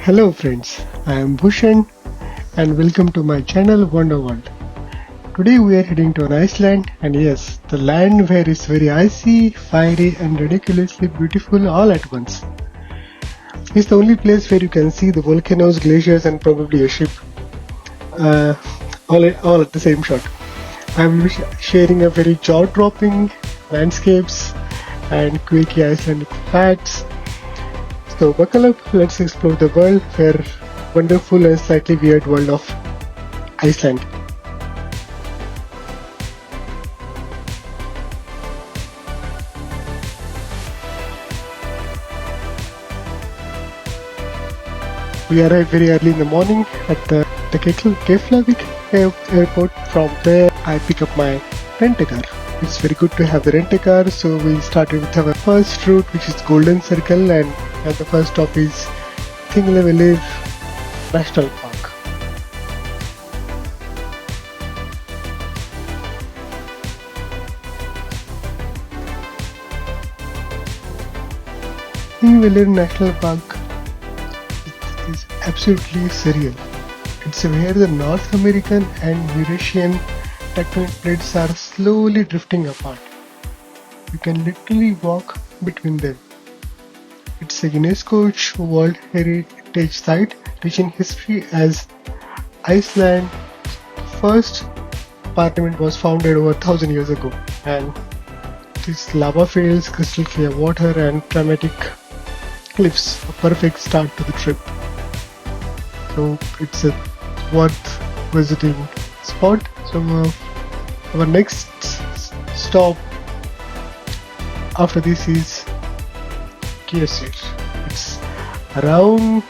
Hello friends, I am Bhushan and welcome to my channel WonderWorld. Today we are heading to Iceland, and yes, the land where is very icy, fiery and ridiculously beautiful all at once. It's the only place where you can see the volcanoes, glaciers and probably a ship all at the same shot. I will be sharing a very jaw-dropping landscapes and quirky Icelandic facts. So buckle up, let's explore the world, where wonderful and slightly weird world of Iceland. We arrived very early in the morning at the Keflavík airport. From there I pick up my rent-a-car. It's very good to have the rent-a-car, so we started with our first route, which is Golden Circle, and the first stop is Þingvellir National Park. Þingvellir National Park is absolutely surreal. It's where the North American and Eurasian tectonic plates are slowly drifting apart. You can literally walk between them. It's a UNESCO World Heritage Site, rich in history, as Iceland's first parliament was founded over 1,000 years ago, and these lava fields, crystal clear water and dramatic cliffs, a perfect start to the trip. So it's a worth visiting spot. So our next stop after this is Geysir. It's around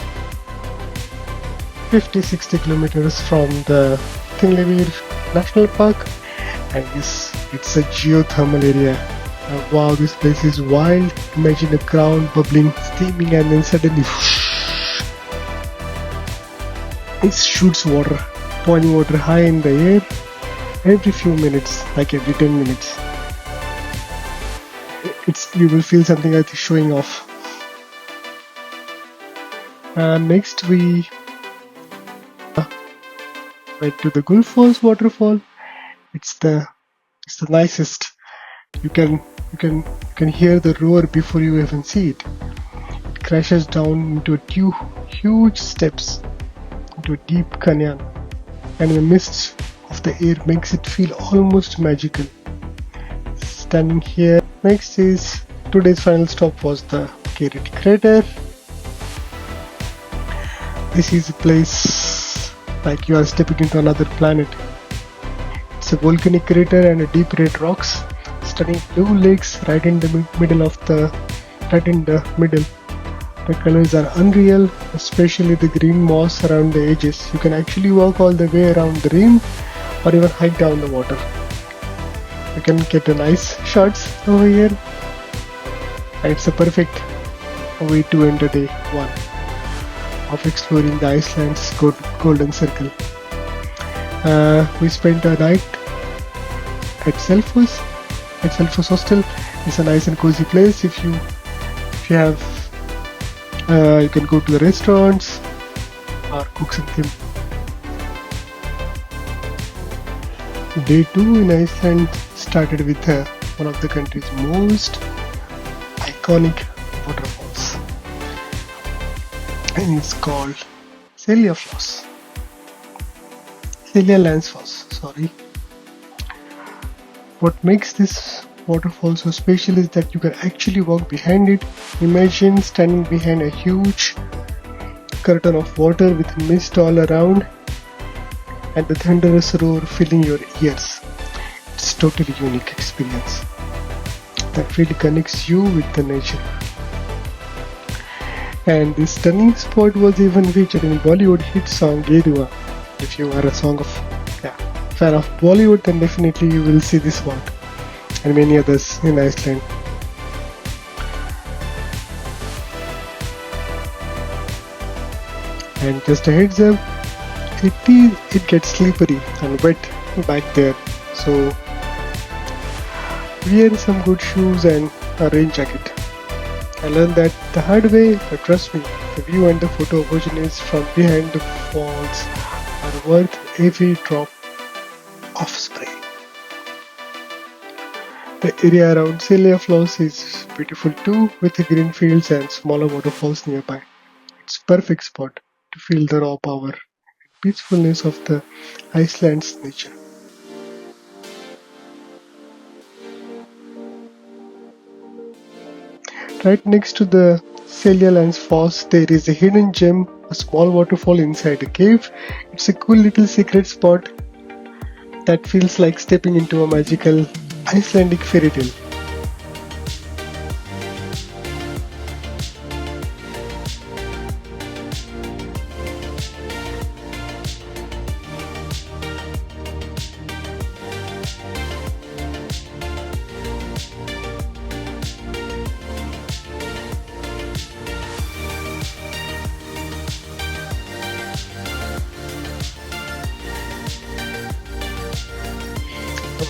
50-60 kilometers from the Þingvellir National Park, and it's a geothermal area. Wow, this place is wild. Imagine the ground bubbling, steaming, and then suddenly whoosh, it shoots water, boiling water high in the air every few minutes, like every 10 minutes. You will feel something like showing off. Next we went to the Gullfoss waterfall. It's the nicest. You can hear the roar before you even see it. It crashes down into two huge steps into a deep canyon, and the mist of the air makes it feel almost magical. Standing here. Next is today's final stop was the Geysir crater. This is a place like you are stepping into another planet. It's a volcanic crater and a deep red rocks, stunning blue lakes right in the middle. The colors are unreal, especially the green moss around the edges. You can actually walk all the way around the rim or even hike down the water. You can get a nice shots over here, and it's a perfect way to end day one of exploring the Iceland's Golden Circle. We spent a night at Selfoss Hostel. It's a nice and cozy place. If you have you can go to the restaurants or cook something. Day 2 in Iceland started with one of the country's most iconic waterfalls, and it's called Seljalandsfoss. What makes this waterfall so special is that you can actually walk behind it. Imagine standing behind a huge curtain of water with mist all around and the thunderous roar filling your ears. It's a totally unique experience that really connects you with the nature. And this stunning spot was even featured in Bollywood hit song Gedua. If you are a fan of Bollywood, then definitely you will see this one and many others in Iceland. And just a heads up, it gets slippery and wet back there, so wear some good shoes and a rain jacket. I learned that the hard way, but trust me, The view and the photo opportunities from behind the falls are worth every drop of spray. The area around Celia Falls is beautiful too, with green fields and smaller waterfalls nearby. It's a perfect spot to feel the raw power and peacefulness of the Iceland's nature. Right next to the Celia Falls, there is a hidden gem, a small waterfall inside a cave. It's a cool little secret spot that feels like stepping into a magical Icelandic fairy tale.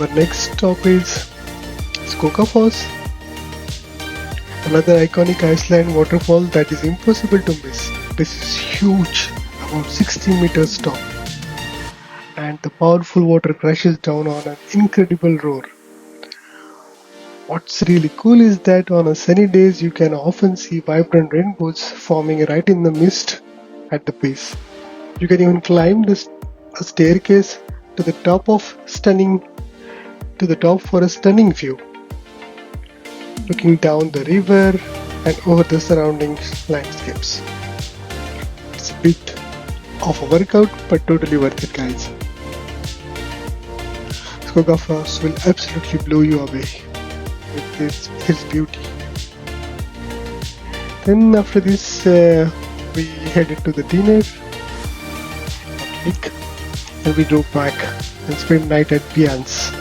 Our next stop is Gullfoss, another iconic Iceland waterfall that is impossible to miss. This is huge, about 60 meters tall, and the powerful water crashes down on an incredible roar. What's really cool is that on a sunny days you can often see vibrant rainbows forming right in the mist at the base. You can even climb a staircase to the top for a stunning view, looking down the river and over the surrounding landscapes. It's a bit of a workout, but totally worth it, guys. Gullfoss will absolutely blow you away with his beauty. Then after this, we headed to the dinner and we drove back and spent night at Bians.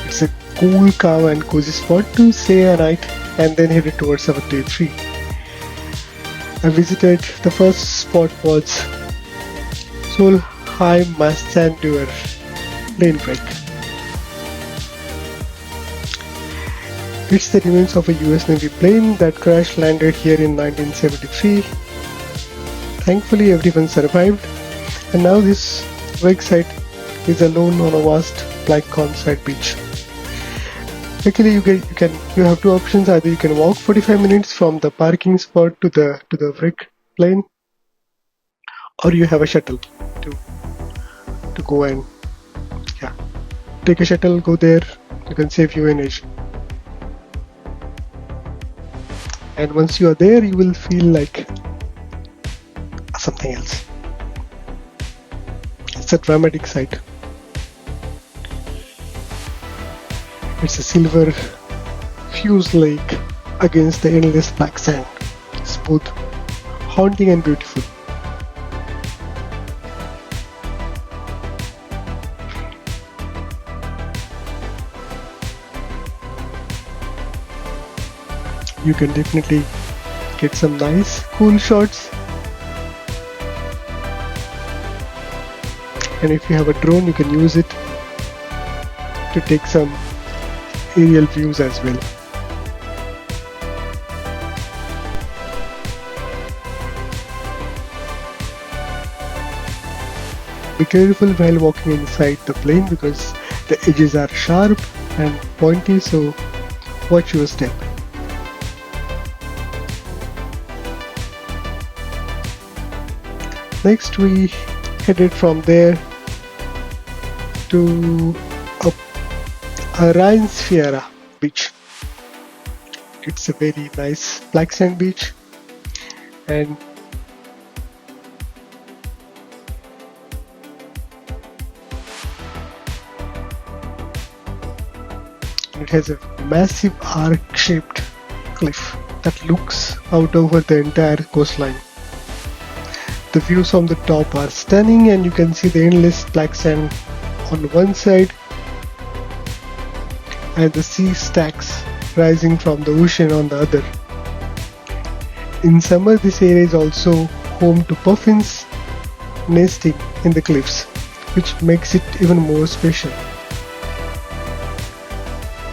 It's a cool, calm and cozy spot to stay a night and then headed towards our day 3. I visited, the first spot was Sol High Mastandur plane break. It's the remains of a US Navy plane that crash landed here in 1973. Thankfully everyone survived, and now this wreck site is alone on a vast black sand beach. Luckily, you have two options. Either you can walk 45 minutes from the parking spot to the wreck plane, or you have a shuttle to go and take a shuttle, go there. You can save your energy. And once you are there, you will feel like something else. It's a dramatic sight. It's a silver fused lake against the endless black sand. It's both haunting and beautiful. You can definitely get some nice, cool shots. And if you have a drone, you can use it to take some aerial views as well. Be careful while walking inside the plane because the edges are sharp and pointy, so watch your step. Next we headed from there to a Rheinsfjara beach. It's a very nice black sand beach, and it has a massive arc-shaped cliff that looks out over the entire coastline. The views from the top are stunning, and you can see the endless black sand on one side and the sea stacks rising from the ocean on the other. In summer, this area is also home to puffins nesting in the cliffs, which makes it even more special.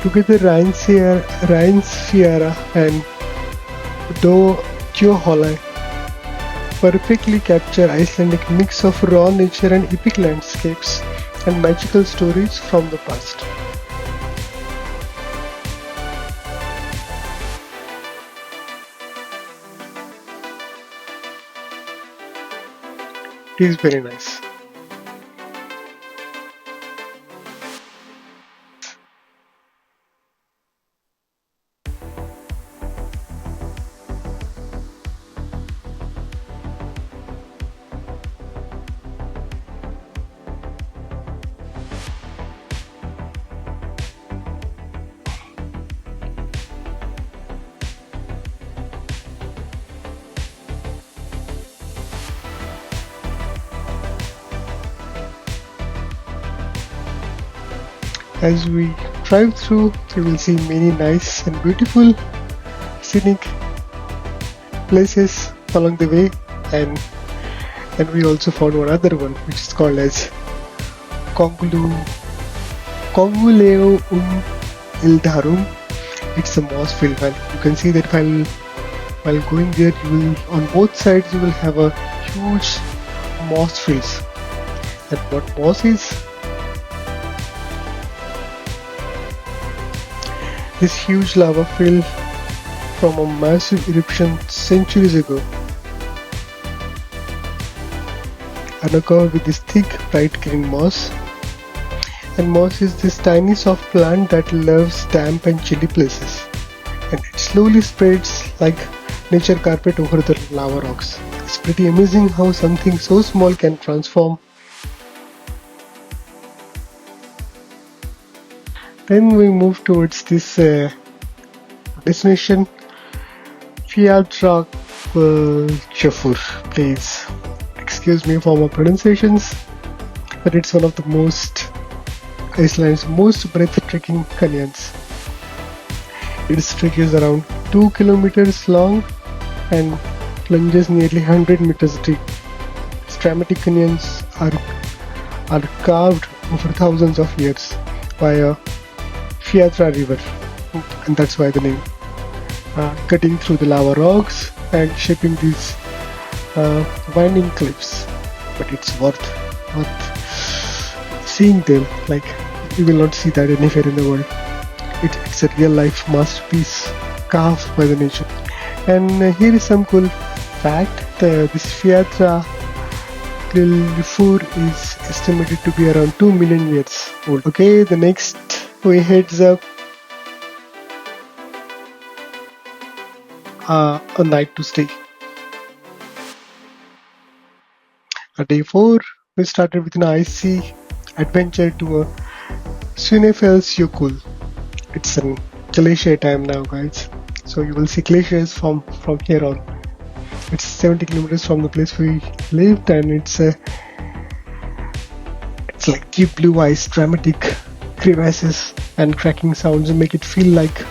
Together, Rheinsfjara and Geothormal perfectly capture Icelandic mix of raw nature and epic landscapes and magical stories from the past. It is very nice. As we drive through, you will see many nice and beautiful scenic places along the way, and we also found one other one which is called as Konguleo Ildarum. It's a moss field, and you can see that while going there, you will on both sides you will have a huge moss fields. And what moss is? This huge lava field from a massive eruption centuries ago, and covered with this thick bright green moss. And moss is this tiny soft plant that loves damp and chilly places, and it slowly spreads like nature carpet over the lava rocks. It's pretty amazing how something so small can transform. Then we move towards this destination, Fjallajökull. Please excuse me for my pronunciations, but it's one of the Iceland's most breathtaking canyons. It stretches around 2 kilometers long and plunges nearly 100 meters deep. Its dramatic canyons are carved over thousands of years by a Fjällra river, and that's why the name. Cutting through the lava rocks and shaping these winding cliffs, but it's worth seeing them. Like, you will not see that anywhere in the world. It's a real life masterpiece carved by the nature. And here is some cool fact. This Fjällra is estimated to be around 2 million years old. Okay, the next we heads up a night to stay. Day 4, we started with an icy adventure to a Snæfellsjökull. It's a glacier time now, guys. So you will see glaciers from here on. It's 70 kilometers from the place we lived, and it's like deep blue ice, dramatic crevasses and cracking sounds make it feel like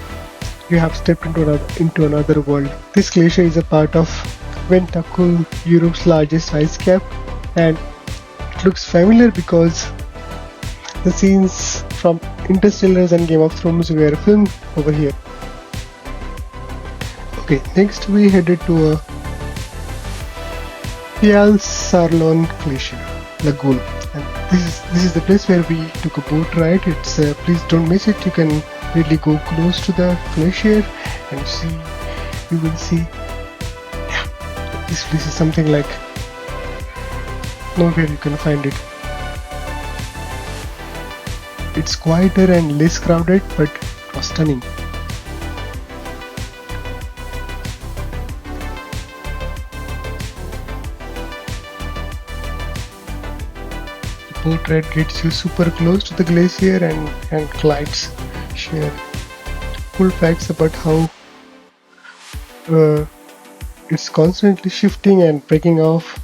you have stepped into another world. This glacier is a part of Ventakull, Europe's largest ice cap, and it looks familiar because the scenes from Interstellar and Game of Thrones were filmed over here. Okay, next we headed to a Fjallajökull Glacier Lagoon, and this is the place where we took a boat ride. It's please don't miss it. You can really go close to the glacier and you will see. Yeah, this place is something like nowhere you can find it. It's quieter and less crowded, but it was stunning. Boat ride gets you super close to the glacier and glides share cool facts about how it's constantly shifting and breaking off.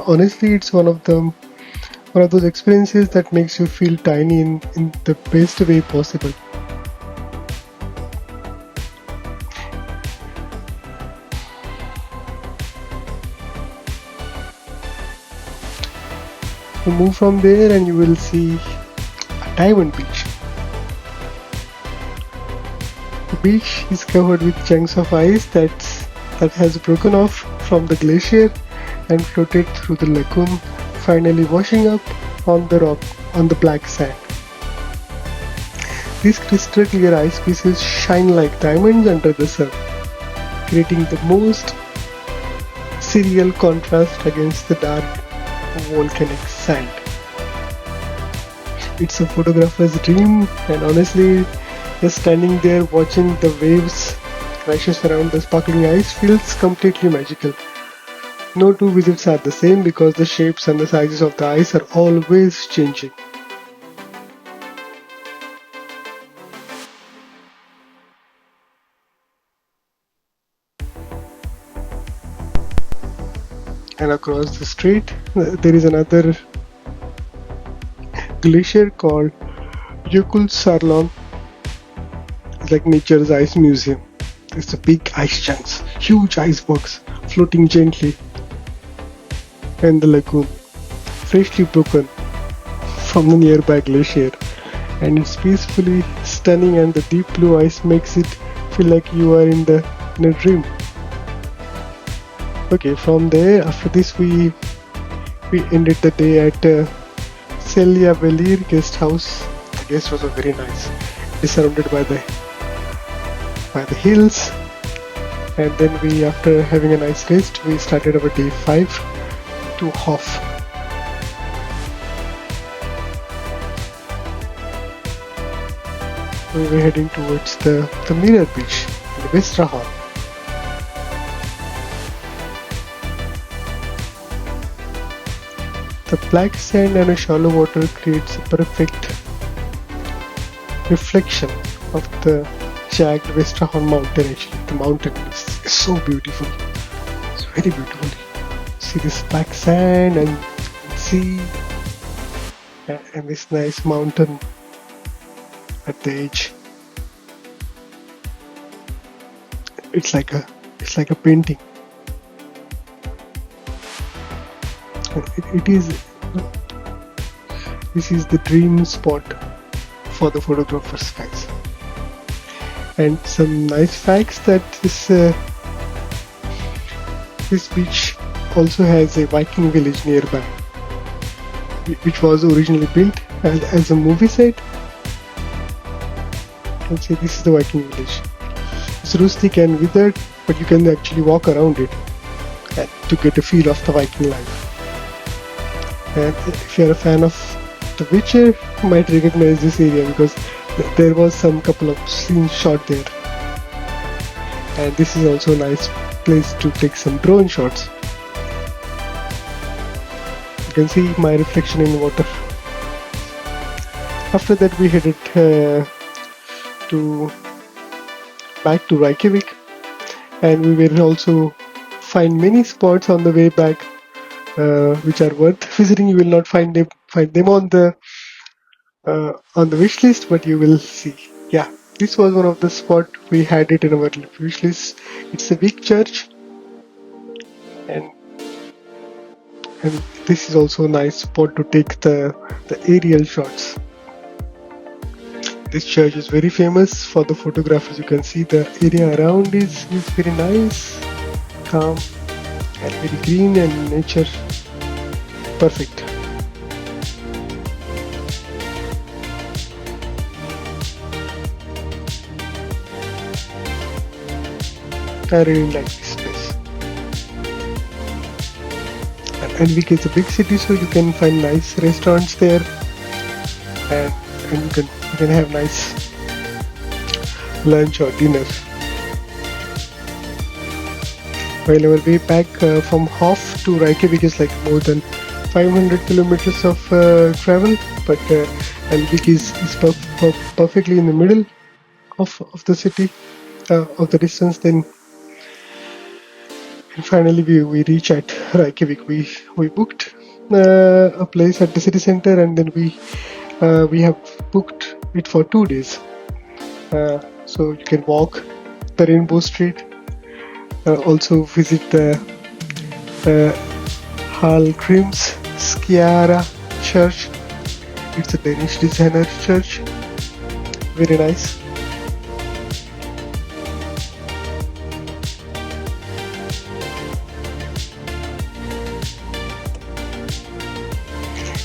Honestly, it's one of those experiences that makes you feel tiny in the best way possible. You move from there and you will see a diamond beach. The beach is covered with chunks of ice that has broken off from the glacier, and floated through the lagoon, finally washing up on the rock on the black sand. These crystal clear ice pieces shine like diamonds under the sun, creating the most surreal contrast against the dark volcanic sand. It's a photographer's dream, and honestly, just standing there watching the waves crashes around the sparkling ice feels completely magical. No two visits are the same because the shapes and the sizes of the ice are always changing. And across the street, there is another glacier called Jökulsárlón. It's like nature's ice museum. It's a big ice chunks, huge icebergs floating gently in the lagoon, freshly broken from the nearby glacier, and it's peacefully stunning, and the deep blue ice makes it feel like you are in a dream. Okay, from there, after this we ended the day at Keflavík guest house. The guest house was very nice. It's surrounded by the hills, and then we, after having a nice rest, we started our day 5 to Hof. We were heading towards the mirror beach, the Vestrahorn. The black sand and a shallow water creates a perfect reflection of the jagged Vestrahorn mountain. Actually, the mountain is so beautiful. It's very beautiful. See this black sand and sea and this nice mountain at the edge. It's like a painting. This is the dream spot for the photographers, guys. And some nice facts that this beach also has a Viking village nearby, which was originally built as a movie set. You can see this is the Viking village. It's rustic and withered, but you can actually walk around it to get a feel of the Viking life. And if you're a fan of The Witcher, you might recognize this area because there was some couple of scenes shot there. And this is also a nice place to take some drone shots. You can see my reflection in water. After that we headed back to Reykjavík, and we will also find many spots on the way back which are worth visiting. You will not find them on the wish list, but you will see. Yeah, this was one of the spot we had it in our wish list. It's a big church, and this is also a nice spot to take the aerial shots. This church is very famous for the photographers. You can see the area around is very nice, calm, and very green, and nature perfect. I really like this place. And Keflavík is a big city, so you can find nice restaurants there, and you can have nice lunch or dinner. While our way back from Hof to Reykjavík is like more than 500 kilometers of travel, but Keflavík is perfectly in the middle of the city, of the distance. Then and finally we reach at Reykjavík. We booked a place at the city center, and then we have booked it for 2 days. So you can walk the Rainbow Street, also visit the Hallgríms Skiara Church. It's a Danish designer church, very nice.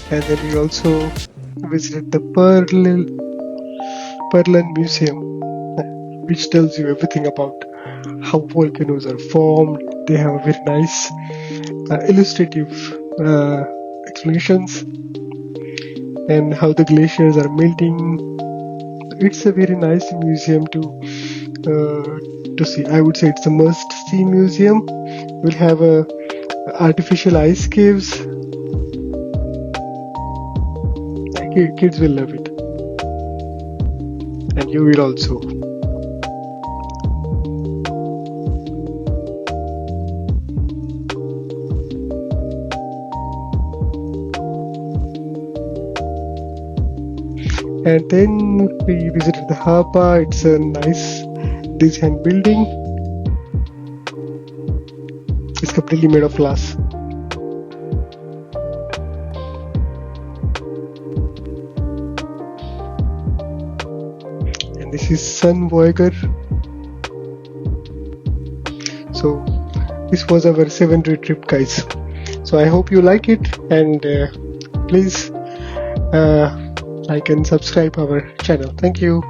And then we also visited the Perlan Museum, which tells you everything about how volcanoes are formed. They have a very nice illustrative explanations, and how the glaciers are melting. It's a very nice museum to see. I would say it's a must-see museum. We'll have artificial ice caves. Kids will love it, and you will also. And then we visited the Harpa. It's a nice design building. It's completely made of glass. And this is Sun Voyager. So this was our 7-day trip, guys. So I hope you like it, and please like and subscribe our channel. Thank you.